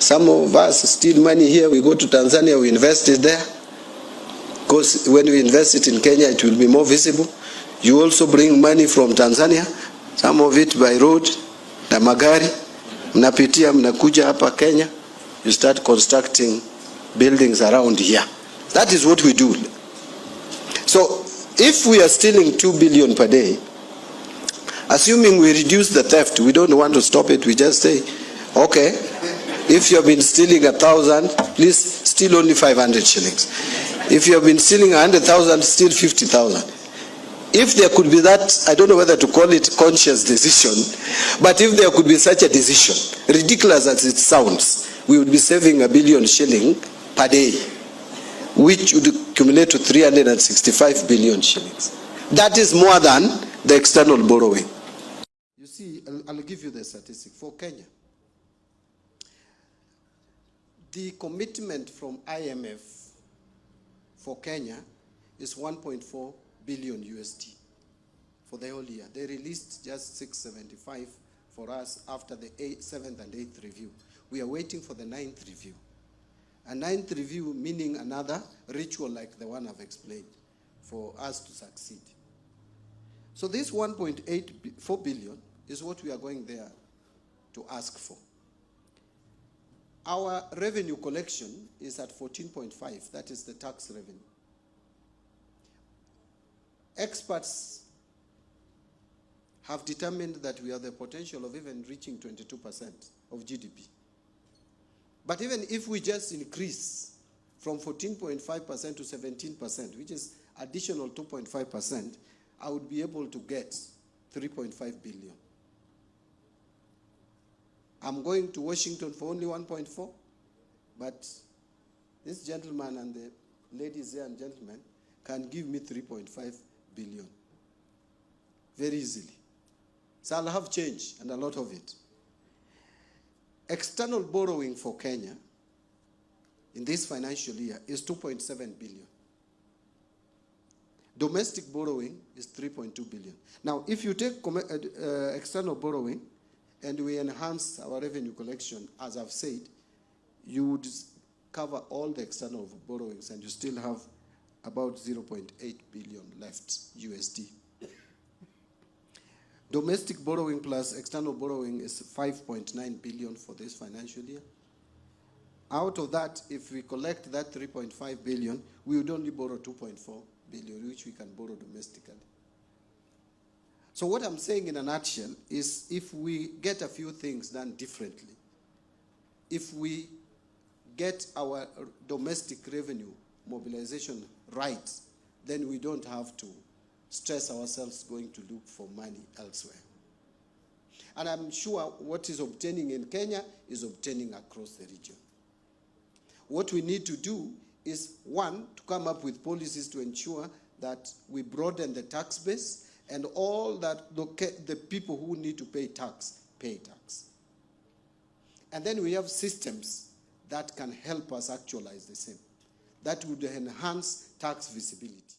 Some of us steal money here, we go to Tanzania, we invest it there. Because when we invest it in Kenya, it will be more visible. You also bring money from Tanzania, some of it by road, na magari. Mnapitia, mnakuja hapa Kenya, you start constructing buildings around here. That is what we do. So, if we are stealing 2 billion per day, assuming we reduce the theft, we don't want to stop it, we just say, okay, if you have been stealing 1,000, please steal only 500 shillings. If you have been stealing 100,000, steal 50,000. If there could be that, I don't know whether to call it conscious decision, but if there could be such a decision, ridiculous as it sounds, we would be saving 1 billion shilling per day, which would accumulate to 365 billion shillings. That is more than the external borrowing. You see, I'll give you the statistic. For Kenya, the commitment from IMF for Kenya is 1.4 billion USD for the whole year. They released just 675 for us after the 7th and 8th review. We are waiting for the 9th review. A 9th review meaning another ritual like the one I've explained for us to succeed. So this 1.84 billion is what we are going there to ask for. Our revenue collection is at 14.5, that is the tax revenue. Experts have determined that we have the potential of even reaching 22% of GDP. But even if we just increase from 14.5% to 17%, which is additional 2.5%, I would be able to get 3.5 billion. I'm going to Washington for only 1.4, but this gentleman and the ladies there and gentlemen can give me 3.5 billion very easily. So I'll have change, and a lot of it. External borrowing for Kenya in this financial year is 2.7 billion. Domestic borrowing is 3.2 billion. Now, if you take external borrowing and we enhance our revenue collection, as I've said, you would cover all the external borrowings and you still have about 0.8 billion left USD. Domestic borrowing plus external borrowing is 5.9 billion for this financial year. Out of that, if we collect that 3.5 billion, we would only borrow 2.4 billion, which we can borrow domestically. So what I'm saying in a nutshell is if we get a few things done differently, if we get our domestic revenue mobilization right, then we don't have to stress ourselves going to look for money elsewhere. And I'm sure what is obtaining in Kenya is obtaining across the region. What we need to do is, one, to come up with policies to ensure that we broaden the tax base and all that the people who need to pay tax, pay tax. And then we have systems that can help us actualize the same. That would enhance tax visibility.